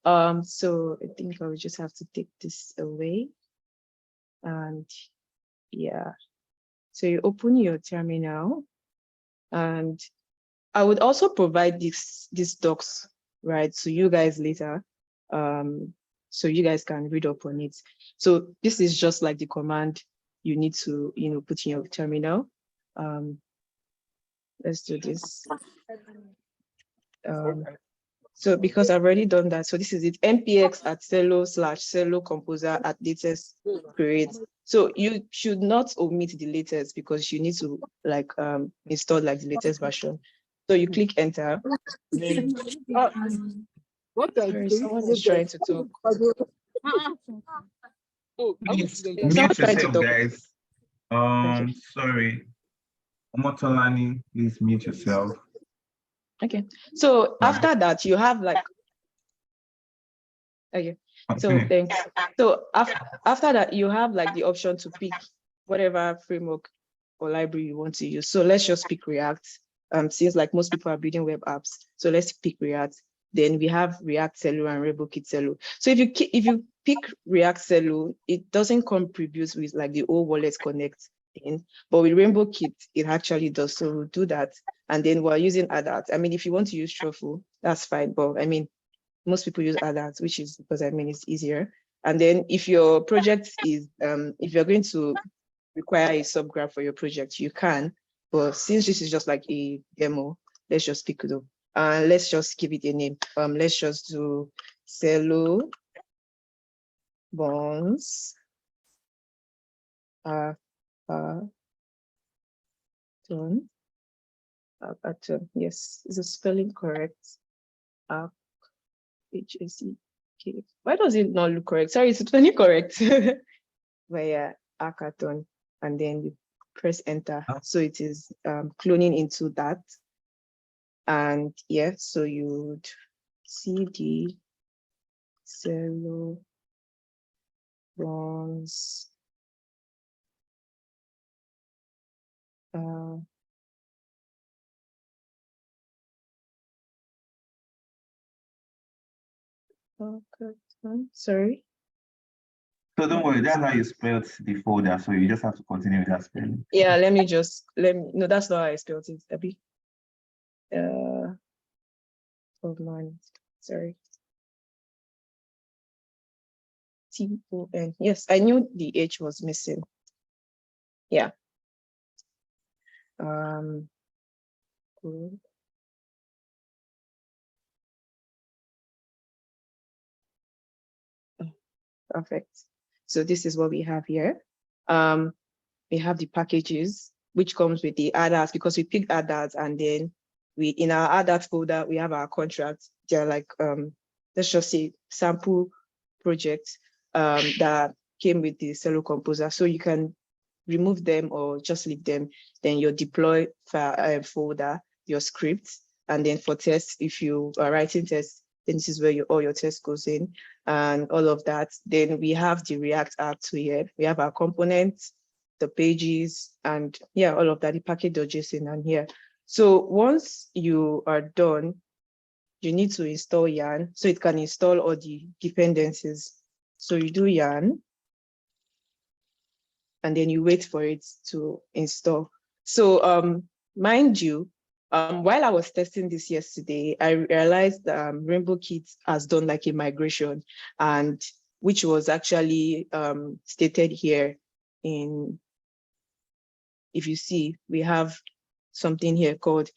So I think I will just have to take this away. And yeah, so you open your terminal, and I would also provide these docs, right, to you guys later, so you guys can read up on it. So this is just like the command you need to, put in your terminal. Let's do this. So because I've already done that, so this is it, npx@celo/Celo Composer at latest create. So you should not omit the latest because you need to like install like the latest version. So you click enter. Sorry, someone is trying to talk. Please mute yourself, guys. Sorry. Omotolani, please mute yourself. Okay, so after that you have like, okay, so thanks. So after that you have like the option to pick whatever framework or library you want to use. So let's just pick React, since like most people are building web apps. So let's pick React. Then we have React Celo and 𝗪𝗶𝘁𝗵𝗴 Celo. So if you pick React Celo, it doesn't come pre-built with like the old Wallet Connect thing, but with 𝗪𝗶𝘁𝗵𝗴 it actually does. So we'll do that. And then we're using ADAT. I mean, if you want to use Truffle, that's fine. But I mean, most people use ADAT, which is because I mean, it's easier. And then if your project is, if you're going to require a subgraph for your project, you can. But since this is just like a demo, let's just pick it up. Let's just give it a name. Let's just do Celo bonds Hackathon. Yes, is the spelling correct? HACK. Why does it not look correct? Sorry, it's totally correct. But yeah, Hackathon, and then you press enter. So it is cloning into that. And yeah, so you would see the Celo bonds. Sorry. So don't worry, that's how you spelled the folder. So you just have to continue with that spelling. Yeah, no, that's not how I spelled it, Abby. Hold on, sorry. T-O-N. Yes, I knew the H was missing. Yeah. Good. Perfect. So this is what we have here. We have the packages, which comes with the ADAs, because we picked ADAs, and then in our ADAs folder, we have our contracts. They're like, let's just say sample projects that came with the Celo Composer. So you can remove them or just leave them. Then your deploy folder, your script, and then for tests, if you are writing tests, then this is where all your tests goes in and all of that. Then we have the React app here. We have our components, the pages, and yeah, all of that, the package.json and here. So once you are done, you need to install yarn so it can install all the dependencies. So you do yarn, and then you wait for it to install. So mind you, while I was testing this yesterday, I realized that 𝗪𝗶𝘁𝗵 has done like a migration, and which was actually stated here in, if you see, we have something here called,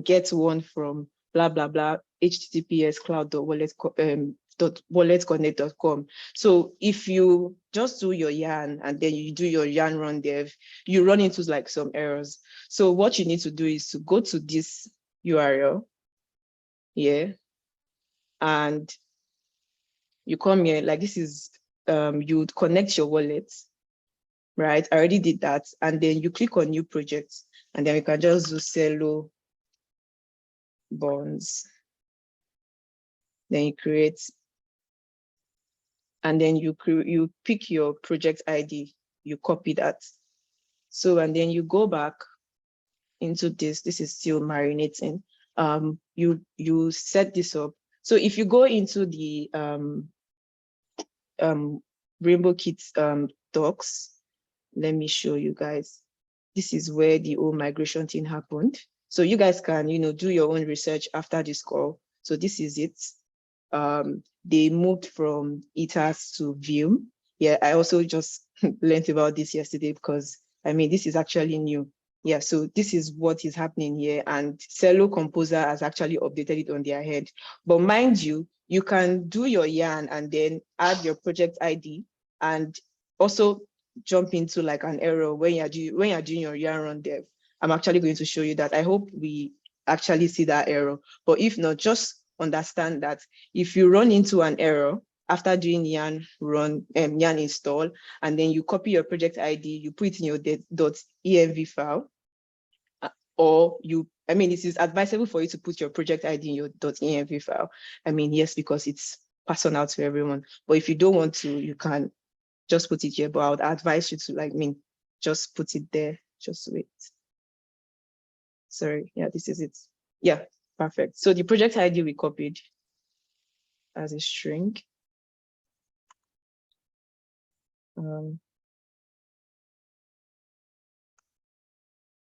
get one from blah, blah, blah, https://cloud.walletconnect.com. So if you just do your yarn and then you do your yarn run dev, you run into like some errors. So what you need to do is to go to this URL here, and you come here, like this is, you would connect your wallet, right? I already did that. And then you click on new projects, and then we can just do Celo bonds. Then you create, and then you pick your project ID, you copy that. So, and then you go back into this is still marinating. You set this up. So if you go into the 𝗪𝗶𝘁𝗵 docs, let me show you guys. This is where the whole migration thing happened. So you guys can, do your own research after this call. So this is it. They moved from 𝗖𝗲𝗹 to Vim. Yeah, I also just learned about this yesterday because, this is actually new. Yeah, so this is what is happening here, and Celo Composer has actually updated it on their head. But mind you, you can do your yarn and then add your project ID and also jump into like an error when you're doing your yarn run dev. I'm actually going to show you that. I hope we actually see that error. But if not, just understand that if you run into an error after doing yarn yarn install, and then you copy your project ID, you put it in your .env file, or this is advisable for you to put your project ID in your .env file. Yes, because it's personal to everyone. But if you don't want to, you can just put it here. But I would advise you to just put it there. Just wait. Sorry, yeah, this is it. Yeah, perfect. So the project ID we copied as a string.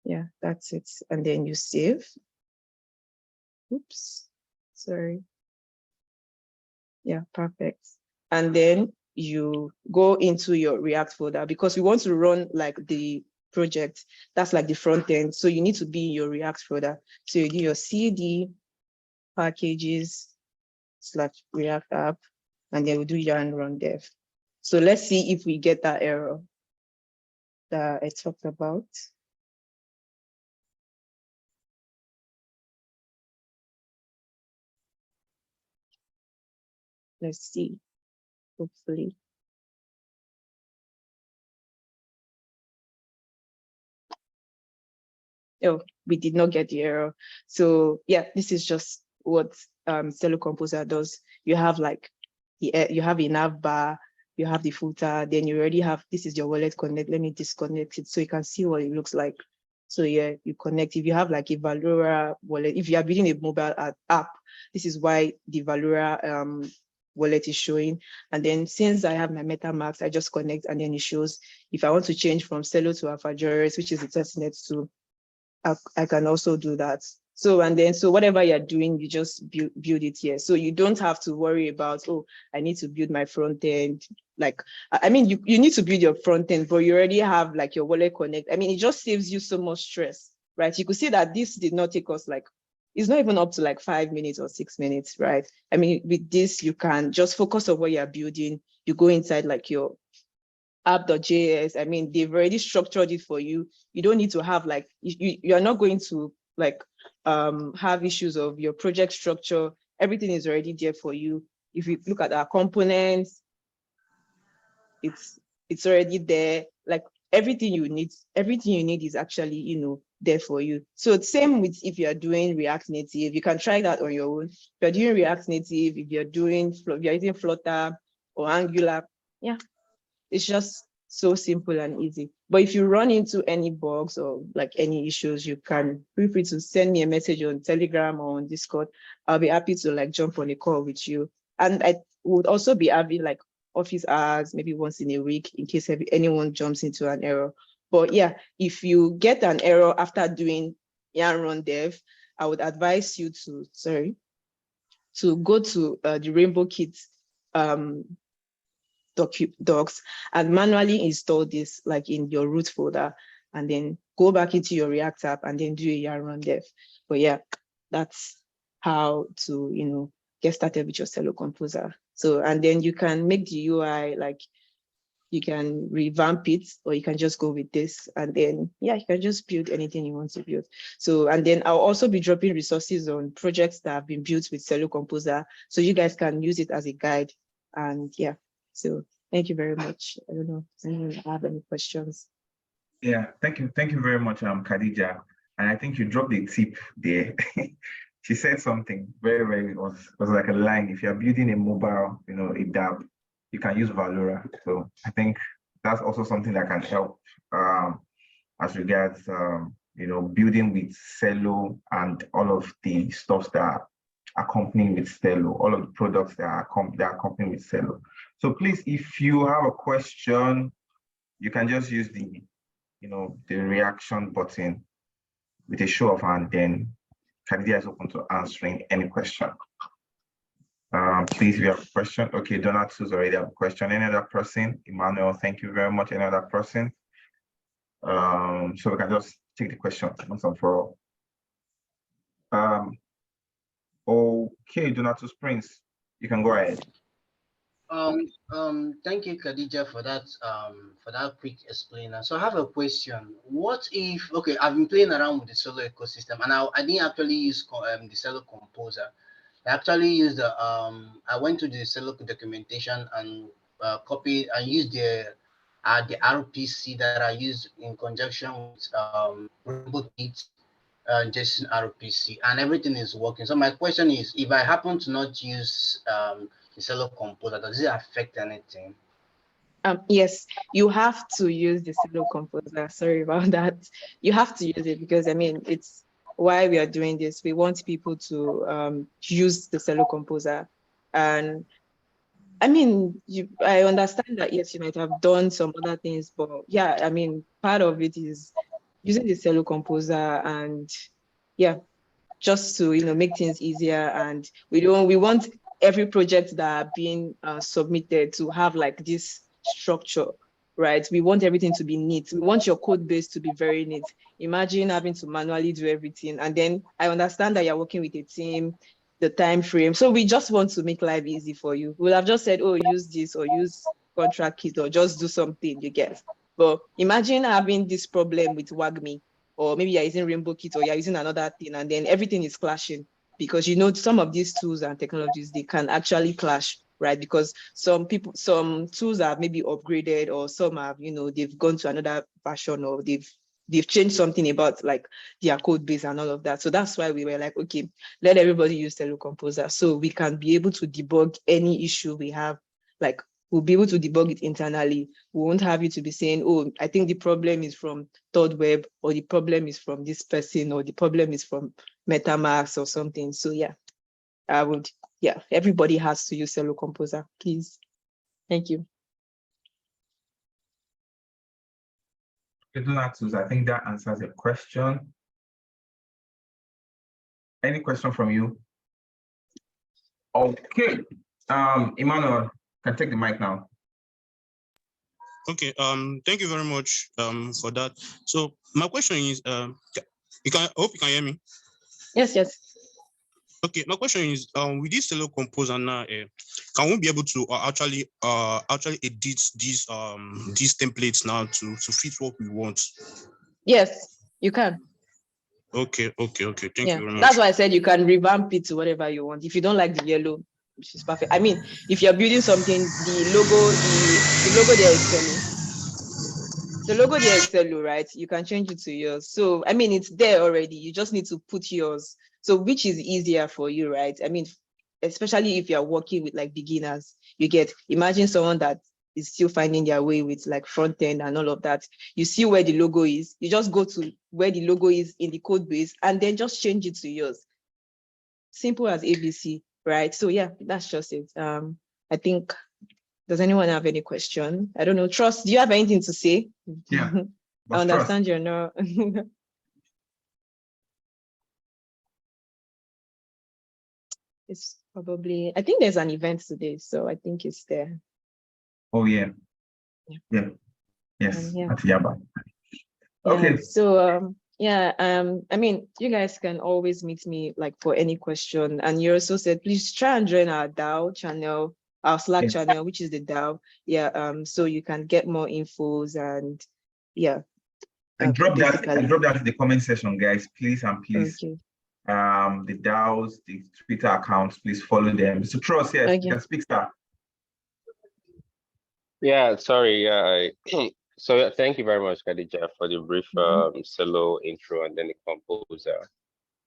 Yeah, that's it. And then you save. Oops, sorry. Yeah, perfect. And then you go into your React folder because we want to run like the project. That's like the front end. So you need to be in your React folder. So you do your CD packages/React app, and then we do yarn run dev. So let's see if we get that error. that I talked about. Let's see, hopefully. Oh, we did not get the error. So yeah, this is just what Celo Composer does. You have like you have a nav bar, you have the footer, then you already have, this is your wallet connect. Let me disconnect it so you can see what it looks like. So yeah, you connect. If you have like a Valora wallet, if you are building a mobile app, this is why the Valora wallet is showing. And then since I have my MetaMask, I just connect and then it shows. If I want to change from Celo to 𝗲𝗲𝘁𝗄𝗏, which is the testnet to, I can also do that. So, and then, so whatever you're doing, you just build it here. So you don't have to worry about, oh, I need to build my front end. Like, I mean, you need to build your front end, but you already have like your wallet connect. I mean, it just saves you so much stress, right? You could see that this did not take us like, it's not even up to like 5 minutes or 6 minutes, right? I mean, with this, you can just focus on what you're building. You go inside like your app.js. I mean, they've already structured it for you. You don't need to have like, you're not going to like have issues of your project structure. Everything is already there for you. If you look at our components, it's already there. Like everything you need is actually, you know, there for you. So it's same with if you're doing React Native, you can try that on your own. If you're doing React Native, if you're using Flutter or Angular, yeah, it's just so simple and easy. But if you run into any bugs or like any issues, you can feel free to send me a message on Telegram or on Discord. I'll be happy to like jump on a call with you. And I would also be having like office hours, maybe once in a week, in case anyone jumps into an error. But yeah, if you get an error after doing yarn run dev, I would advise you to go to the Rainbow Kit docs and manually install this like in your root folder, and then go back into your React app and then do a yarn run dev. But yeah, that's how to, you know, get started with your Celo Composer. So, and then you can make the UI, like you can revamp it, or you can just go with this, and then yeah, you can just build anything you want to build. So, and then I'll also be dropping resources on projects that have been built with Celo Composer, so you guys can use it as a guide. And yeah, so thank you very much. I don't know if anyone have any questions. Yeah, thank you very much, Khadijah. And I think you dropped a tip there. She said something very, it was like a line. If you're building a mobile, you know, a DApp, you can use Valora. So I think that's also something that can help as regards, you know, building with Celo and all of the stuff that are accompanying with Celo, all of the products that are accompanying with Celo. So please, if you have a question, you can just use the, you know, the reaction button with a show of hand, then Khadijah is open to answering any question. Please, if you have a question. Okay, Donat's already have a question. Any other person? Emmanuel, thank you very much. Any other person? So we can just take the question once and for all. Okay, Donatus Prince, you can go ahead. Thank you, Khadijah, for that quick explainer. So I have a question. What if, okay, I've been playing around with the Celo ecosystem, and I didn't actually use the Celo Composer. I actually used the I went to the Celo documentation and copied and used the 𝗪𝗶𝘁 that I used in conjunction with Rainbow Kit JSON 𝗪𝗶𝘁, and everything is working. So my question is, if I happen to not use the Celo Composer, does it affect anything? Yes, you have to use the Celo Composer. Sorry about that. You have to use it because, I mean, it's why we are doing this. We want people to use the Celo Composer. And I mean, I understand that, yes, you might have done some other things, but yeah, I mean, part of it is using the Celo Composer, and yeah, just to, you know, make things easier. And we want every project that are being submitted to have like this structure, right? We want everything to be neat. We want your code base to be very neat. Imagine having to manually do everything. And then I understand that you're working with a team, the time frame. So we just want to make life easy for you. We'll have just said, oh, use this or use contract kit or just do something, you get. But imagine having this problem with WAGMI, or maybe you're using Rainbow Kit, or you're using another thing, and then everything is clashing. Because some of these tools and technologies, they can actually clash, right? Because some tools are maybe upgraded, or some have, they've gone to another version, or they've changed something about like their code base and all of that. So that's why we were like, okay, let everybody use Celo Composer so we can be able to debug any issue we have. Like, we'll be able to debug it internally. We won't have you to be saying, oh, I think the problem is from 𝗏𝗏𝗏𝗏, or the problem is from this person, or the problem is from MetaMask or something. So yeah, everybody has to use Celo Composer, please. Thank you. Donatus, I think that answers your question. Any question from you? Okay, Emmanuel, can take the mic now. Okay, thank you very much for that. So my question is, I hope you can hear me. Yes. Okay, my question is, with this Celo Composer now, can we be able to actually edit these templates now to fit what we want? Yes, you can. Okay. Thank you very much. That's why I said you can revamp it to whatever you want. If you don't like the yellow, which is perfect. I mean, if you're building something, the logo there is Celo. The logo there is Celo, right? You can change it to yours. So, I mean, it's there already. You just need to put yours. So, which is easier for you, right? I mean, especially if you're working with like beginners, imagine someone that is still finding their way with like front end and all of that. You see where the logo is. You just go to where the logo is in the code base and then just change it to yours. Simple as ABC, right? So yeah, that's just it. I think, does anyone have any question? I don't know. Trust, do you have anything to say? Yeah. I understand you're not. It's probably, I think there's an event today, so I think it's there. Oh yeah. Yes. At Yaba. Okay. So I mean, you guys can always meet me like for any question. And you also said, please try and join our DAO channel, our Slack channel, which is the DAO. So you can get more infos and I drop that in the comment section, guys. Please and please. Okay. The DAOs, the Twitter accounts, please follow them. So Trust, yes, you can speak, sir. Yeah, sorry. So thank you very much, Khadijah, for the brief Celo intro and then the Composer.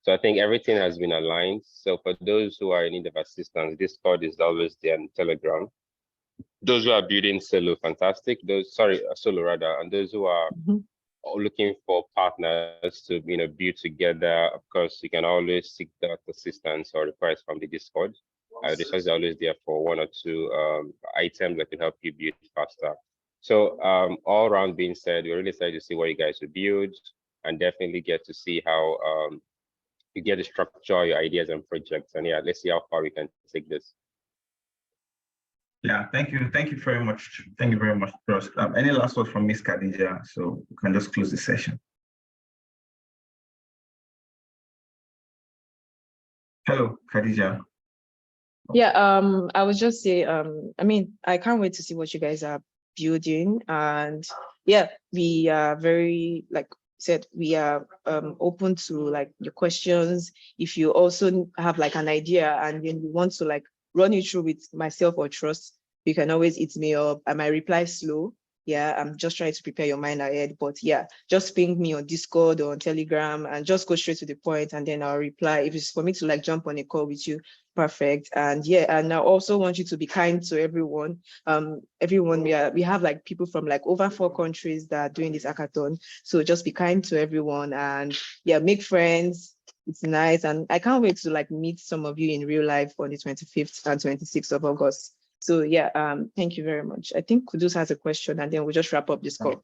So I think everything has been aligned. So for those who are in need of assistance, Discord is always there, and Telegram. Those who are building Celo, fantastic. Celo rather, and those who are looking for partners to build together, of course, you can always seek that assistance or request from the Discord. The resources are always there for one or two items that can help you build faster. So all around being said, we're really excited to see what you guys will build, and definitely get to see how you get to structure your ideas and projects. And yeah, let's see how far we can take this. Yeah, thank you very much. Thank you very much, Trust. Any last words from Miss Khadijah, so we can just close the session. Hello, Khadijah. I would just say, I mean, I can't wait to see what you guys are building, and we are very, like said, we are open to like your questions. If you also have like an idea and then you want to like run it through with myself or Trust, you can always hit me up. I might reply slow. I'm just trying to prepare your mind ahead, but just ping me on Discord or on Telegram and just go straight to the point, and then I'll reply. If it's for me to like jump on a call with you, perfect. And and I also want you to be kind to everyone. Everyone, we have like people from like over 4 countries that are doing this hackathon. So just be kind to everyone and make friends. It's nice. And I can't wait to like meet some of you in real life on the 25th and 26th of August. So thank you very much. I think Kudus has a question, and then we'll just wrap up this call.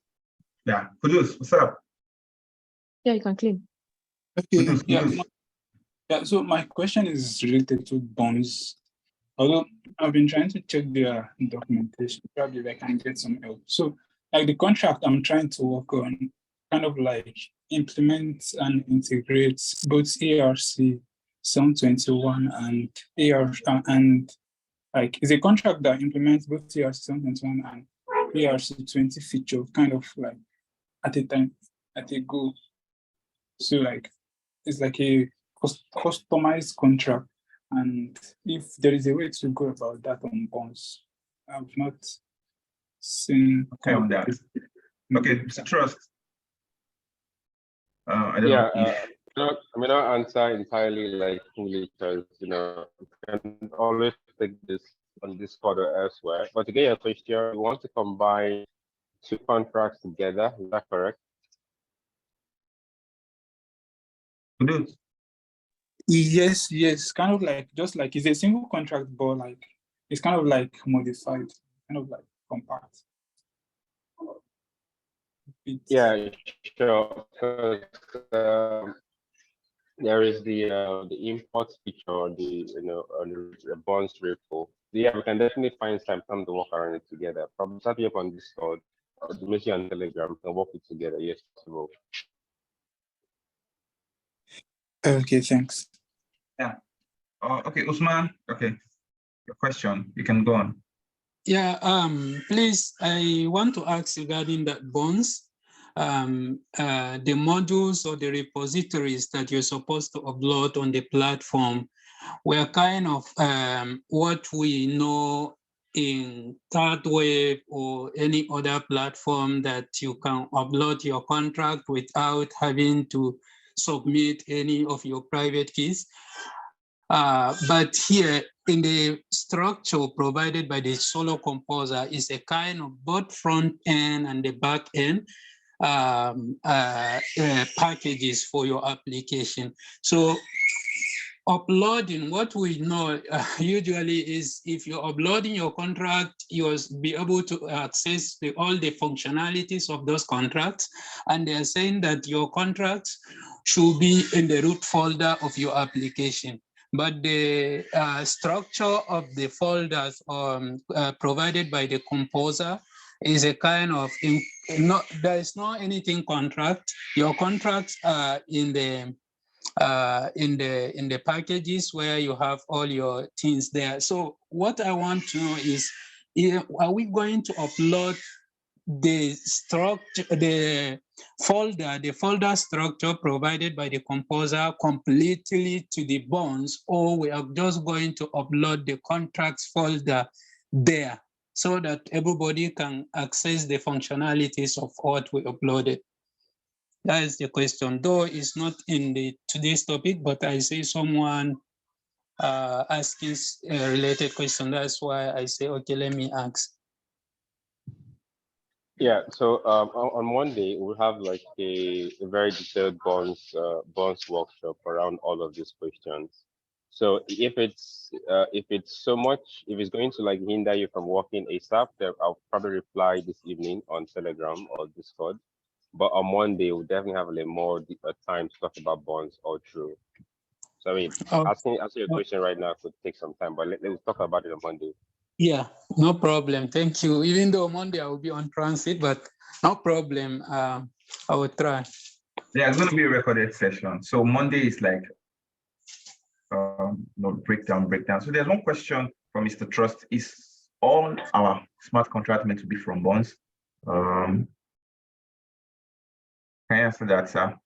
Yeah, Kudus, what's up? Yeah, you can claim. Okay. Kudus. So my question is related to bonds. Although I've been trying to check their documentation, probably I can get some help. So like the contract I'm trying to work on kind of like implements and integrates both 𝗪𝗏𝗁𝗁𝗏 721 and and like is a contract that implements both 𝗪𝗏𝗁𝗁𝗏 721 and ERC20 feature, kind of like at a time, at a go. So like, it's like a customized contract. And if there is a way to go about that on bonds, I've not seen. Okay, on that. Okay, Mr. Trust. I don't know. I may not answer entirely like fully because you can always take this on Discord or elsewhere. But to get your question, we want to combine 2 contracts together. Is that correct? Yes, kind of like just like it's a single contract, but like it's kind of like modified, kind of like compact. Yeah, sure. Because there is the import feature on the on the bonds repo. Yeah, we can definitely find some time to work around it together. Probably set you up on Discord or the message on Telegram. We can work it together. Yes, possible. Okay, thanks. Yeah. Okay, Usman. Okay, your question. You can go on. Yeah. Please, I want to ask regarding that bonds. The modules or the repositories that you're supposed to upload on the platform were kind of what we know in Third Wave or any other platform that you can upload your contract without having to submit any of your private keys. But here in the structure provided by the Celo Composer is a kind of both front end and the back end packages for your application. So uploading, what we know usually is if you're uploading your contract, you'll be able to access all the functionalities of those contracts. And they're saying that your contracts should be in the root folder of your application. But the structure of the folders provided by the composer is a kind of, there is not anything contract. Your contracts are in the packages where you have all your things there. So what I want to know is, are we going to upload the structure, the folder structure provided by the composer completely to the bonds, or we are just going to upload the contracts folder there so that everybody can access the functionalities of what we uploaded? That is the question, though it's not in today's topic, but I see someone asking a related question. That's why I say, okay, let me ask. Yeah, so on Monday, we'll have like a very detailed bonds workshop around all of these questions. So if it's going to like hinder you from working ASAP, then I'll probably reply this evening on Telegram or Discord. But on Monday, we'll definitely have a little more time to talk about bonds all through. So I mean, asking your question right now could take some time, but let's talk about it on Monday. Yeah, no problem. Thank you. Even though Monday I will be on transit, but no problem. I will try. Yeah, it's going to be a recorded session. So Monday is like breakdown. So there's one question from Mr. Trust. Is all our smart contract meant to be from bonds? Can I answer that, sir?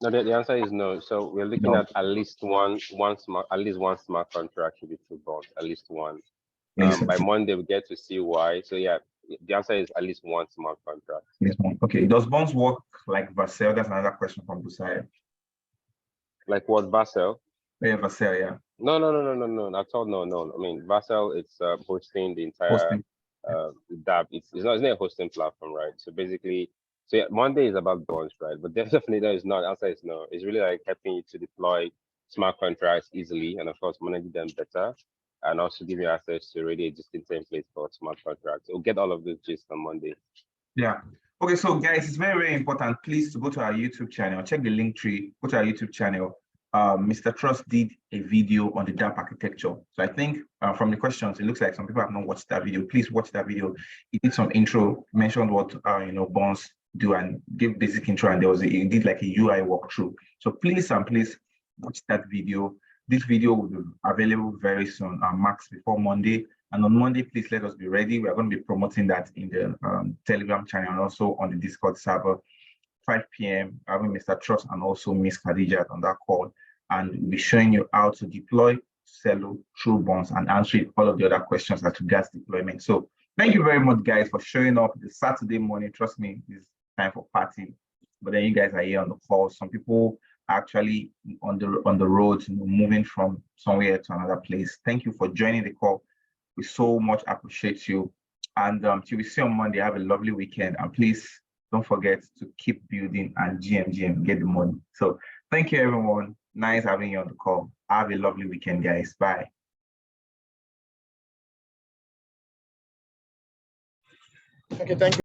No, the answer is no. So we're looking at least one smart contract should be through bonds, at least one. By Monday, we get to see why. So yeah, the answer is at least one smart contract. Okay. Does bonds work like Vercel? That's another question from Busaya. Like what, Vercel? Yeah, Vercel, yeah. No, at all. No. I mean, Vercel, it's hosting the entire DApp. It's not a hosting platform, right? So basically, yeah, Monday is about bonds, right? But definitely there is not. The answer is no. It's really like helping you to deploy smart contracts easily, and of course manage them better, and also give you access to already existing templates for smart contracts. We'll get all of those gist on Monday. Yeah. Okay, so guys, it's very, very important. Please to go to our YouTube channel, check the link tree, go to our YouTube channel. Mr. Trust did a video on the DApp architecture. So I think from the questions, it looks like some people have not watched that video. Please watch that video. He did some intro, mentioned what bonds do and give basic intro, and he did like a UI walkthrough. So please watch that video. This video will be available very soon, max before Monday. And on Monday, please let us be ready. We are going to be promoting that in the Telegram channel and also on the Discord server. 5 p.m. having Mr. Trust and also Miss Khadijah on that call. And we'll be showing you how to deploy Celo through bonds and answering all of the other questions that regards deployment. So thank you very much, guys, for showing up this Saturday morning. Trust me, it's time for party. But then you guys are here on the call. Some people are actually on the road, moving from somewhere to another place. Thank you for joining the call. We so much appreciate you. And till we see you on Monday, have a lovely weekend. And please don't forget to keep building and GM, get the money. So thank you, everyone. Nice having you on the call. Have a lovely weekend, guys. Bye. Okay, thank you.